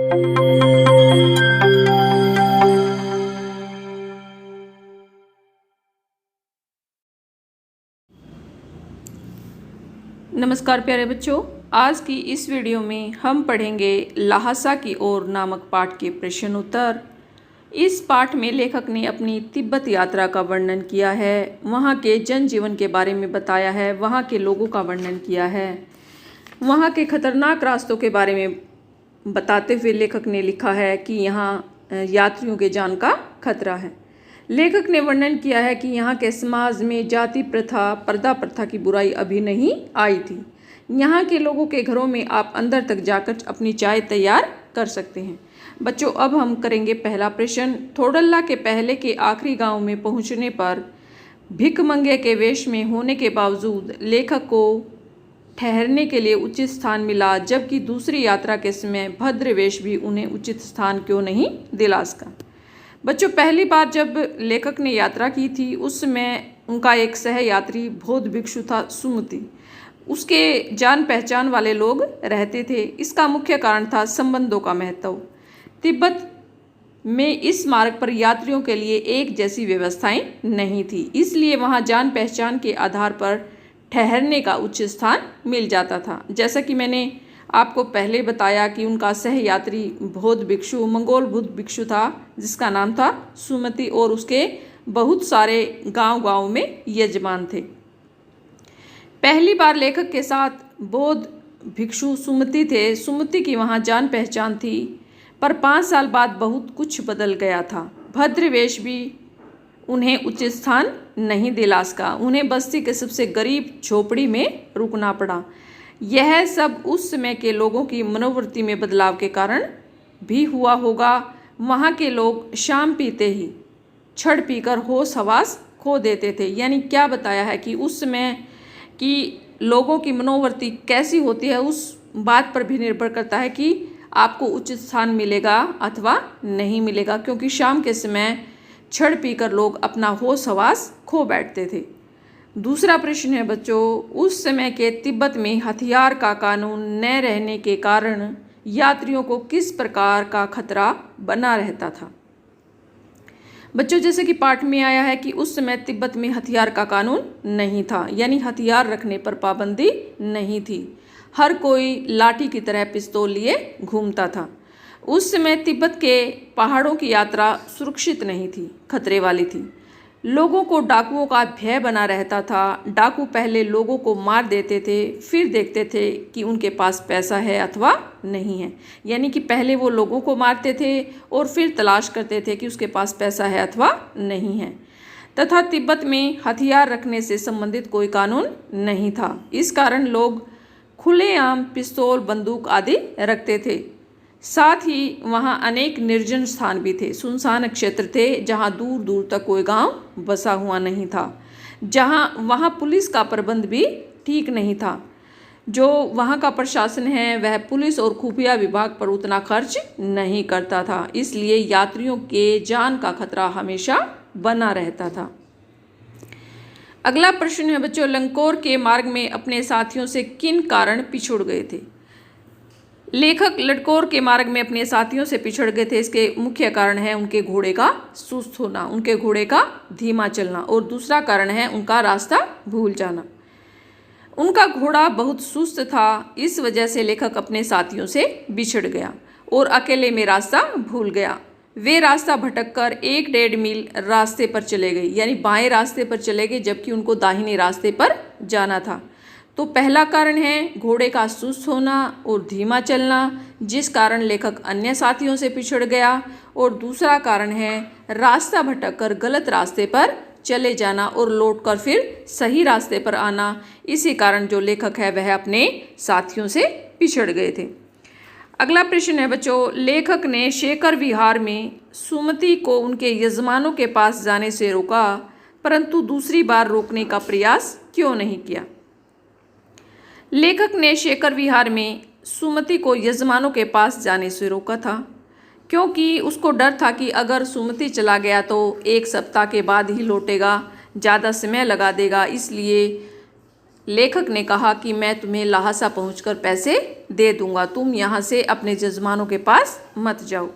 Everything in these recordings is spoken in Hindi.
नमस्कार प्यारे बच्चों, आज की इस वीडियो में हम पढ़ेंगे ल्हासा की ओर नामक पाठ के प्रश्न उत्तर। इस पाठ में लेखक ने अपनी तिब्बत यात्रा का वर्णन किया है, वहाँ के जनजीवन के बारे में बताया है, वहाँ के लोगों का वर्णन किया है, वहाँ के खतरनाक रास्तों के बारे में बताते हुए लेखक ने लिखा है कि यहाँ यात्रियों के जान का खतरा है। लेखक ने वर्णन किया है कि यहाँ के समाज में जाति प्रथा, पर्दा प्रथा की बुराई अभी नहीं आई थी। यहाँ के लोगों के घरों में आप अंदर तक जाकर अपनी चाय तैयार कर सकते हैं। बच्चों, अब हम करेंगे पहला प्रश्न। थोडल्ला के पहले के आखिरी गांव में पहुँचने पर भिखमंगे के वेश में होने के बावजूद लेखक को ठहरने के लिए उचित स्थान मिला, जबकि दूसरी यात्रा के समय भद्र वेश भी उन्हें उचित स्थान क्यों नहीं दिला सका। बच्चों, पहली बार जब लेखक ने यात्रा की थी उस समय उनका एक सहयात्री बौद्ध भिक्षु था सुमति। उसके जान पहचान वाले लोग रहते थे। इसका मुख्य कारण था संबंधों का महत्व। तिब्बत में इस मार्ग पर यात्रियों के लिए एक जैसी व्यवस्थाएं नहीं थी, इसलिए वहां जान पहचान के आधार पर ठहरने का उचित स्थान मिल जाता था। जैसा कि मैंने आपको पहले बताया कि उनका सहयात्री बौद्ध भिक्षु मंगोल बुद्ध भिक्षु था, जिसका नाम था सुमति, और उसके बहुत सारे गांव में यजमान थे। पहली बार लेखक के साथ बौद्ध भिक्षु सुमति थे। सुमति की वहाँ जान पहचान थी, पर 5 साल बाद बहुत कुछ बदल गया था। भद्रवेश भी उन्हें उचित स्थान नहीं दिला सका। उन्हें बस्ती के सबसे गरीब झोपड़ी में रुकना पड़ा। यह सब उस समय के लोगों की मनोवृत्ति में बदलाव के कारण भी हुआ होगा। वहाँ के लोग शाम पीते ही छड़ पीकर होश हवास खो देते थे। यानी क्या बताया है कि उस समय की लोगों की मनोवृत्ति कैसी होती है उस बात पर भी निर्भर करता है कि आपको उचित स्थान मिलेगा अथवा नहीं मिलेगा, क्योंकि शाम के समय छड़ पीकर लोग अपना होश हवास खो बैठते थे। दूसरा प्रश्न है बच्चों, उस समय के तिब्बत में हथियार का कानून न रहने के कारण यात्रियों को किस प्रकार का खतरा बना रहता था। बच्चों, जैसे कि पाठ में आया है कि उस समय तिब्बत में हथियार का कानून नहीं था, यानी हथियार रखने पर पाबंदी नहीं थी। हर कोई लाठी की तरह पिस्तौल लिए घूमता था। उस समय तिब्बत के पहाड़ों की यात्रा सुरक्षित नहीं थी, खतरे वाली थी। लोगों को डाकुओं का भय बना रहता था। डाकू पहले लोगों को मार देते थे, फिर देखते थे कि उनके पास पैसा है अथवा नहीं है। यानी कि पहले वो लोगों को मारते थे और फिर तलाश करते थे कि उसके पास पैसा है अथवा नहीं है। तथा तिब्बत में हथियार रखने से संबंधित कोई कानून नहीं था। इस कारण लोग खुलेआम पिस्तौल, बंदूक आदि रखते थे। साथ ही वहाँ अनेक निर्जन स्थान भी थे, सुनसान क्षेत्र थे जहाँ दूर दूर तक कोई गांव बसा हुआ नहीं था, जहाँ वहाँ पुलिस का प्रबंध भी ठीक नहीं था। जो वहाँ का प्रशासन है वह पुलिस और खुफिया विभाग पर उतना खर्च नहीं करता था, इसलिए यात्रियों के जान का खतरा हमेशा बना रहता था। अगला प्रश्न है बच्चों, लंकोर के मार्ग में अपने साथियों से किन कारण पिछुड़ गए थे। लेखक लटकोर के मार्ग में अपने साथियों से पिछड़ गए थे। इसके मुख्य कारण है उनके घोड़े का सुस्त होना, उनके घोड़े का धीमा चलना, और दूसरा कारण है उनका रास्ता भूल जाना। उनका घोड़ा बहुत सुस्त था, इस वजह से लेखक अपने साथियों से बिछड़ गया और अकेले में रास्ता भूल गया। वे रास्ता भटककर 1-1.5 मील रास्ते पर चले गए, यानी बाएं रास्ते पर चले गए, जबकि उनको दाहिने रास्ते पर जाना था। तो पहला कारण है घोड़े का सुस्त होना और धीमा चलना, जिस कारण लेखक अन्य साथियों से पिछड़ गया, और दूसरा कारण है रास्ता भटककर गलत रास्ते पर चले जाना और लौटकर फिर सही रास्ते पर आना। इसी कारण जो लेखक है वह अपने साथियों से पिछड़ गए थे। अगला प्रश्न है बच्चों, लेखक ने शेखर विहार में सुमति को उनके यजमानों के पास जाने से रोका, परंतु दूसरी बार रोकने का प्रयास क्यों नहीं किया। लेखक ने शेखर विहार में सुमति को यजमानों के पास जाने से रोका था, क्योंकि उसको डर था कि अगर सुमति चला गया तो 1 सप्ताह के बाद ही लौटेगा, ज़्यादा समय लगा देगा। इसलिए लेखक ने कहा कि मैं तुम्हें ल्हासा पहुंचकर पैसे दे दूंगा, तुम यहाँ से अपने जजमानों के पास मत जाओ।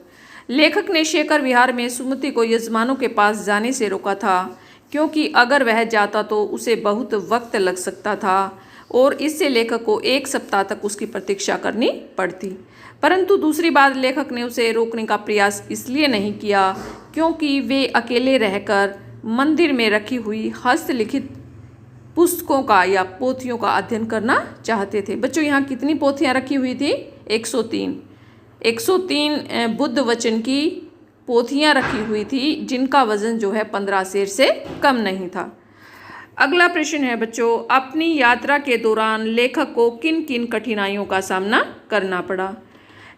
लेखक ने शेखर विहार में सुमति को यजमानों के पास जाने से रोका था, क्योंकि अगर वह जाता तो उसे बहुत वक्त लग सकता था और इससे लेखक को 1 सप्ताह तक उसकी प्रतीक्षा करनी पड़ती। परंतु दूसरी बात, लेखक ने उसे रोकने का प्रयास इसलिए नहीं किया क्योंकि वे अकेले रहकर मंदिर में रखी हुई हस्तलिखित पुस्तकों का या पोथियों का अध्ययन करना चाहते थे। बच्चों, यहाँ कितनी पोथियाँ रखी हुई थी? 103 बुद्ध वचन की पोथियाँ रखी हुई थी, जिनका वजन जो है 15 सेर से कम नहीं था। अगला प्रश्न है बच्चों, अपनी यात्रा के दौरान लेखक को किन किन कठिनाइयों का सामना करना पड़ा?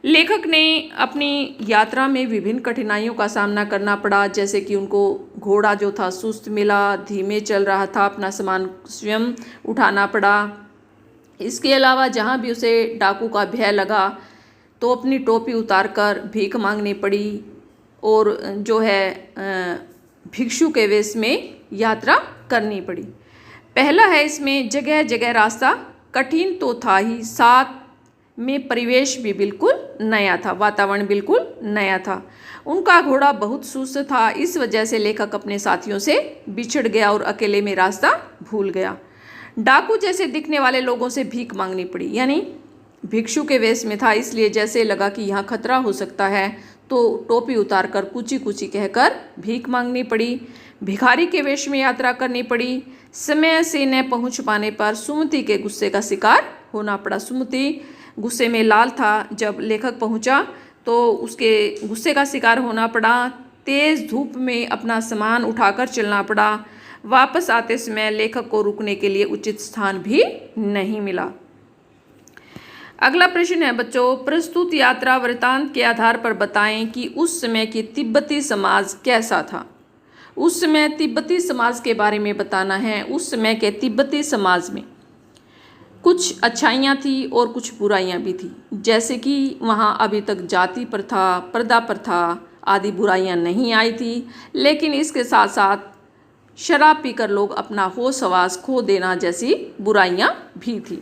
लेखक ने अपनी यात्रा में विभिन्न कठिनाइयों का सामना करना पड़ा, जैसे कि उनको घोड़ा जो था सुस्त मिला, धीमे चल रहा था, अपना सामान स्वयं उठाना पड़ा। इसके अलावा जहाँ भी उसे डाकू का भय लगा तो अपनी टोपी उतारकर भीख मांगनी पड़ी और जो है भिक्षु के वेश में यात्रा करनी पड़ी। पहला है इसमें, जगह जगह रास्ता कठिन तो था ही, साथ में परिवेश भी बिल्कुल नया था, वातावरण बिल्कुल नया था। उनका घोड़ा बहुत सुस्त था, इस वजह से लेखक अपने साथियों से बिछड़ गया और अकेले में रास्ता भूल गया। डाकू जैसे दिखने वाले लोगों से भीख मांगनी पड़ी, यानी भिक्षु के वेश में था, इसलिए जैसे लगा कि यहाँ खतरा हो सकता है तो टोपी उतारकर कुची कुची कहकर भीख मांगनी पड़ी। भिखारी के वेश में यात्रा करनी पड़ी। समय से न पहुँच पाने पर सुमति के गुस्से का शिकार होना पड़ा। सुमति गुस्से में लाल था, जब लेखक पहुंचा तो उसके गुस्से का शिकार होना पड़ा। तेज धूप में अपना सामान उठाकर चलना पड़ा। वापस आते समय लेखक को रुकने के लिए उचित स्थान भी नहीं मिला। अगला प्रश्न है बच्चों, प्रस्तुत यात्रा वृतांत के आधार पर बताएं कि उस समय की तिब्बती समाज कैसा था। उस समय तिब्बती समाज के बारे में बताना है। उस समय के तिब्बती समाज में कुछ अच्छाइयाँ थी और कुछ बुराइयाँ भी थी, जैसे कि वहाँ अभी तक जाति प्रथा, पर्दा प्रथा आदि बुराइयाँ नहीं आई थी, लेकिन इसके साथ साथ शराब पीकर लोग अपना होश हवास खो देना जैसी बुराइयाँ भी थी।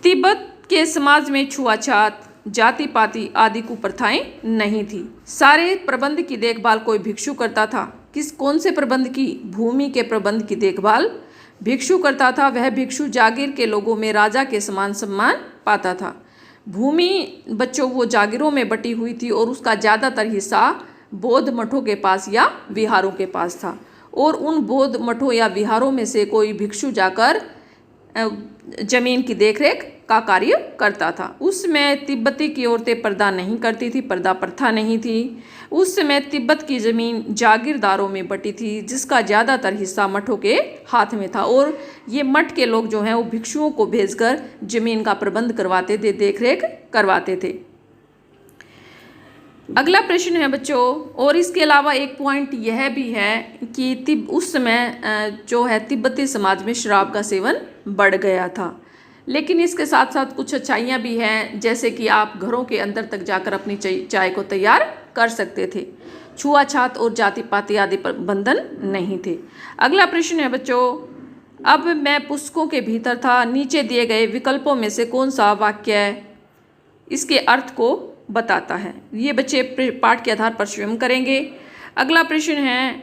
तिब्बत के समाज में छुआछात, जाति पाति आदि कुप्रथाएं नहीं थी। सारे प्रबंध की देखभाल कोई भिक्षु करता था। कौन से प्रबंध की? भूमि के प्रबंध की देखभाल भिक्षु करता था। वह भिक्षु जागीर के लोगों में राजा के समान सम्मान पाता था। भूमि बच्चों वो जागीरों में बटी हुई थी और उसका ज़्यादातर हिस्सा बौद्ध मठों के पास या विहारों के पास था, और उन बौद्ध मठों या विहारों में से कोई भिक्षु जाकर जमीन की देखरेख का कार्य करता था। उस समय तिब्बती की औरतें पर्दा नहीं करती थी, पर्दा प्रथा नहीं थी। उस समय तिब्बत की ज़मीन जागीरदारों में बटी थी, जिसका ज़्यादातर हिस्सा मठों के हाथ में था, और ये मठ के लोग जो हैं वो भिक्षुओं को भेजकर ज़मीन का प्रबंध करवाते थे, देखरेख करवाते थे। अगला प्रश्न है बच्चों, और इसके अलावा एक पॉइंट यह भी है कि उस समय जो है तिब्बती समाज में शराब का सेवन बढ़ गया था, लेकिन इसके साथ साथ कुछ अच्छाइयाँ भी हैं, जैसे कि आप घरों के अंदर तक जाकर अपनी चाय को तैयार कर सकते थे। छुआछात और जाति पाति आदि पर बंधन नहीं थे। अगला प्रश्न है बच्चों, अब मैं पुस्तकों के भीतर था, नीचे दिए गए विकल्पों में से कौन सा वाक्य इसके अर्थ को बताता है? ये बच्चे पाठ के आधार पर स्वयं करेंगे। अगला प्रश्न है,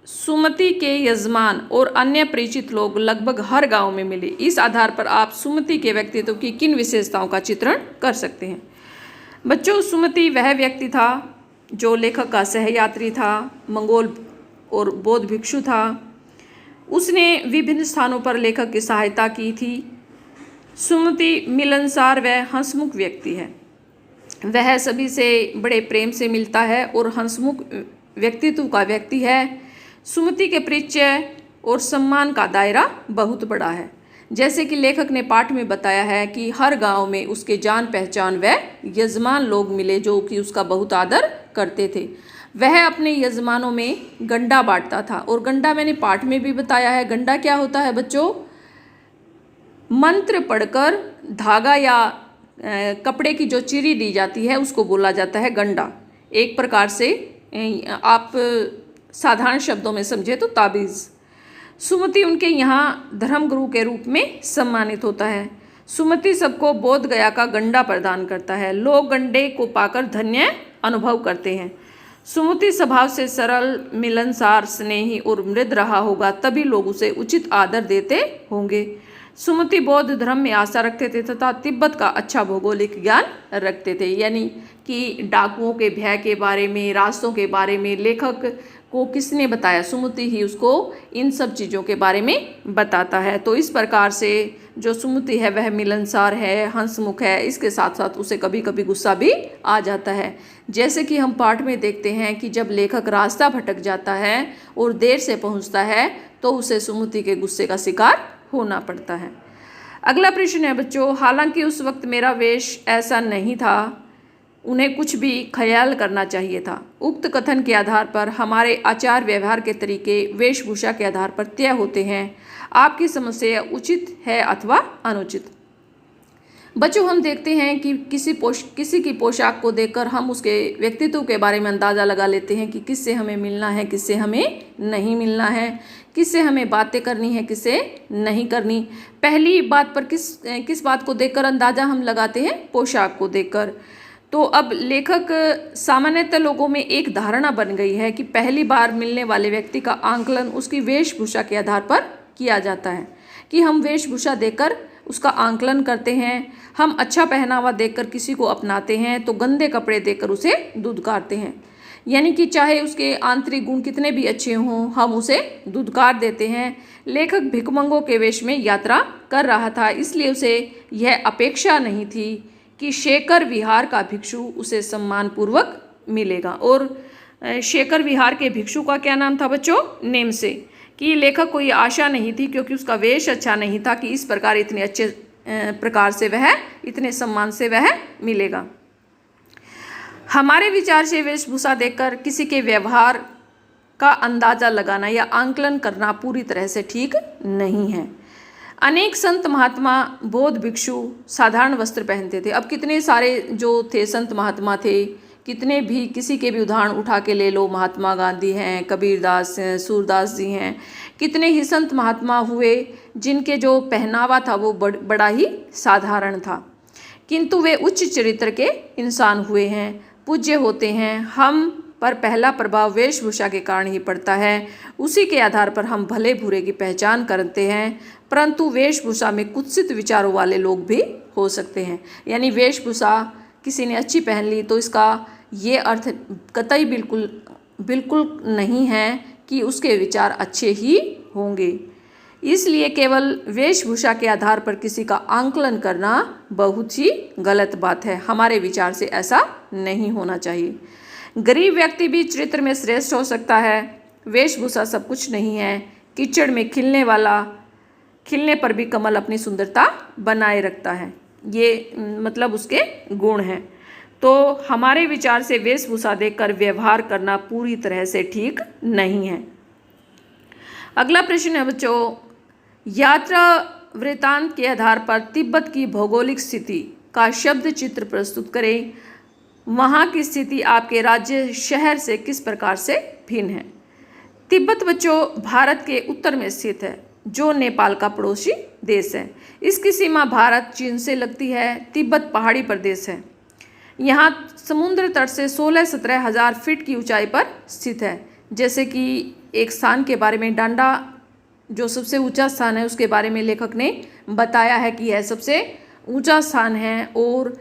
सुमति के यजमान और अन्य परिचित लोग लगभग हर गांव में मिले। इस आधार पर आप सुमति के व्यक्तित्व की किन विशेषताओं का चित्रण कर सकते हैं? बच्चों, सुमति वह व्यक्ति था जो लेखक का सहयात्री था, मंगोल और बौद्ध भिक्षु था। उसने विभिन्न स्थानों पर लेखक की सहायता की थी। सुमति मिलनसार व हंसमुख व्यक्ति है। वह सभी से बड़े प्रेम से मिलता है और हंसमुख व्यक्तित्व का व्यक्ति है। सुमति के परिचय और सम्मान का दायरा बहुत बड़ा है। जैसे कि लेखक ने पाठ में बताया है कि हर गांव में उसके जान पहचान व यजमान लोग मिले जो कि उसका बहुत आदर करते थे। वह अपने यजमानों में गंडा बांटता था, और गंडा मैंने पाठ में भी बताया है। गंडा क्या होता है बच्चों? मंत्र पढ़कर धागा या कपड़े की जो चिरी दी जाती है उसको बोला जाता है गंडा। एक प्रकार से आप साधारण शब्दों में समझे तो ताबीज़। सुमति उनके यहाँ धर्मगुरु के रूप में सम्मानित होता है। सुमति सबको बोध गया का गंडा प्रदान करता है। लोग गंडे को पाकर धन्य अनुभव करते हैं। सुमति स्वभाव से सरल, मिलनसार, स्नेही और मृद रहा होगा, तभी लोग उसे उचित आदर देते होंगे। सुमति बौद्ध धर्म में आस्था रखते थे तथा तिब्बत का अच्छा भौगोलिक ज्ञान रखते थे। यानी कि डाकुओं के भय के बारे में, रास्तों के बारे में लेखक को किसने बताया? सुमति ही उसको इन सब चीज़ों के बारे में बताता है। तो इस प्रकार से जो सुमति है वह मिलनसार है, हंसमुख है, इसके साथ साथ उसे कभी कभी गुस्सा भी आ जाता है। जैसे कि हम पाठ में देखते हैं कि जब लेखक रास्ता भटक जाता है और देर से पहुंचता है तो उसे सुमति के गुस्से का शिकार होना पड़ता है। अगला प्रश्न है बच्चों, हालांकि उस वक्त मेरा वेश ऐसा नहीं था, उन्हें कुछ भी ख्याल करना चाहिए था। उक्त कथन के आधार पर हमारे आचार व्यवहार के तरीके वेशभूषा के आधार पर तय होते हैं। आपकी समस्या उचित है अथवा अनुचित। बच्चों, हम देखते हैं कि किसी की पोशाक को देखकर हम उसके व्यक्तित्व के बारे में अंदाज़ा लगा लेते हैं कि किससे हमें मिलना है, किससे हमें नहीं मिलना है, किससे हमें बातें करनी है, किससे नहीं करनी। पहली बात पर किस बात को देखकर अंदाज़ा हम लगाते हैं? पोशाक को देखकर। तो अब लेखक सामान्यतः लोगों में एक धारणा बन गई है कि पहली बार मिलने वाले व्यक्ति का आंकलन उसकी वेशभूषा के आधार पर किया जाता है, कि हम वेशभूषा देखकर उसका आंकलन करते हैं। हम अच्छा पहनावा देखकर किसी को अपनाते हैं तो गंदे कपड़े देखकर उसे धुतकारते हैं। यानी कि चाहे उसके आंतरिक गुण कितने भी अच्छे हों, हम उसे धुतकार देते हैं। लेखक भिखमंगों के वेश में यात्रा कर रहा था, इसलिए उसे यह अपेक्षा नहीं थी कि शेखर विहार का भिक्षु उसे सम्मानपूर्वक मिलेगा। और शेखर विहार के भिक्षु का क्या नाम था बच्चों? नेम से। कि लेखक को ये आशा नहीं थी क्योंकि उसका वेश अच्छा नहीं था कि इस प्रकार इतने अच्छे प्रकार से वह, इतने सम्मान से वह मिलेगा। हमारे विचार से वेशभूषा देखकर किसी के व्यवहार का अंदाजा लगाना या आंकलन करना पूरी तरह से ठीक नहीं है। अनेक संत महात्मा, बौद्ध भिक्षु साधारण वस्त्र पहनते थे। अब कितने सारे जो थे संत महात्मा थे, कितने भी, किसी के भी उदाहरण उठा के ले लो, महात्मा गांधी हैं, कबीरदास हैं, सूरदास जी हैं, कितने ही संत महात्मा हुए जिनके जो पहनावा था वो बड़ा ही साधारण था, किंतु वे उच्च चरित्र के इंसान हुए हैं, पूज्य होते हैं। हम पर पहला प्रभाव वेशभूषा के कारण ही पड़ता है। उसी के आधार पर हम भले बुरे की पहचान करते हैं, परंतु वेशभूषा में कुत्सित विचारों वाले लोग भी हो सकते हैं। यानी वेशभूषा किसी ने अच्छी पहन ली तो इसका ये अर्थ कतई बिल्कुल नहीं है कि उसके विचार अच्छे ही होंगे। इसलिए केवल वेशभूषा के आधार पर किसी का आंकलन करना बहुत ही गलत बात है। हमारे विचार से ऐसा नहीं होना चाहिए। गरीब व्यक्ति भी चरित्र में श्रेष्ठ हो सकता है। वेशभूषा सब कुछ नहीं है। कीचड़ में खिलने पर भी कमल अपनी सुंदरता बनाए रखता है। ये मतलब उसके गुण हैं। तो हमारे विचार से वेशभूषा देखकर व्यवहार करना पूरी तरह से ठीक नहीं है। अगला प्रश्न है बच्चों, यात्रा वृत्तांत के आधार पर तिब्बत की भौगोलिक स्थिति का शब्द चित्र प्रस्तुत करें। वहाँ की स्थिति आपके राज्य शहर से किस प्रकार से भिन्न है? तिब्बत बच्चों भारत के उत्तर में स्थित है, जो नेपाल का पड़ोसी देश है। इसकी सीमा भारत चीन से लगती है। तिब्बत पहाड़ी प्रदेश है। यहाँ समुद्र तट से 16-17 हज़ार फीट की ऊंचाई पर स्थित है। जैसे कि एक स्थान के बारे में, डांडा जो सबसे ऊंचा स्थान है उसके बारे में लेखक ने बताया है कि यह सबसे ऊंचा स्थान है। और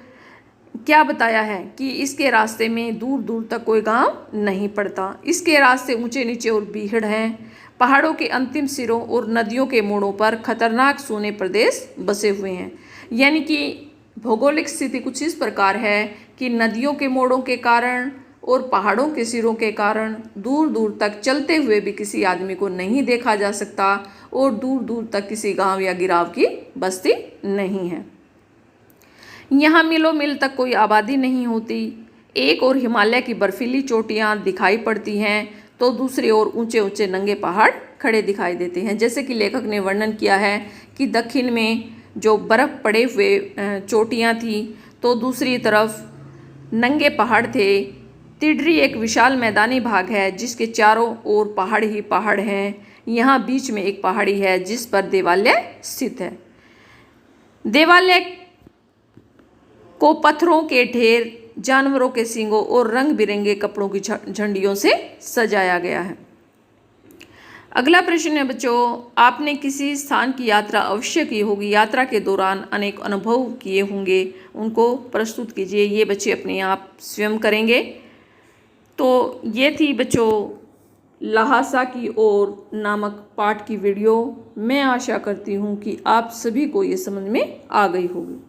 क्या बताया है कि इसके रास्ते में दूर दूर तक कोई गांव नहीं पड़ता। इसके रास्ते ऊंचे नीचे और बीहड़ हैं। पहाड़ों के अंतिम सिरों और नदियों के मोड़ों पर खतरनाक सूने प्रदेश बसे हुए हैं। यानी कि भौगोलिक स्थिति कुछ इस प्रकार है कि नदियों के मोड़ों के कारण और पहाड़ों के सिरों के कारण दूर दूर तक चलते हुए भी किसी आदमी को नहीं देखा जा सकता और दूर दूर तक किसी गांव या गिराव की बस्ती नहीं है। यहाँ मिलों मिल तक कोई आबादी नहीं होती। एक और हिमालय की बर्फीली चोटियाँ दिखाई पड़ती हैं तो दूसरी ओर ऊंचे ऊंचे नंगे पहाड़ खड़े दिखाई देते हैं। जैसे कि लेखक ने वर्णन किया है कि दक्षिण में जो बर्फ़ पड़े हुए चोटियाँ थीं तो दूसरी तरफ नंगे पहाड़ थे। तिडरी एक विशाल मैदानी भाग है जिसके चारों ओर पहाड़ ही पहाड़ हैं। यहाँ बीच में एक पहाड़ी है जिस पर देवालय स्थित है। देवालय को पत्थरों के ढेर, जानवरों के सींगों और रंग बिरंगे कपड़ों की झंडियों से सजाया गया है। अगला प्रश्न है बच्चों, आपने किसी स्थान की यात्रा अवश्य की होगी, यात्रा के दौरान अनेक अनुभव किए होंगे, उनको प्रस्तुत कीजिए। ये बच्चे अपने आप स्वयं करेंगे। तो ये थी बच्चों ल्हासा की ओर नामक पाठ की वीडियो। मैं आशा करती हूँ कि आप सभी को ये समझ में आ गई होगी।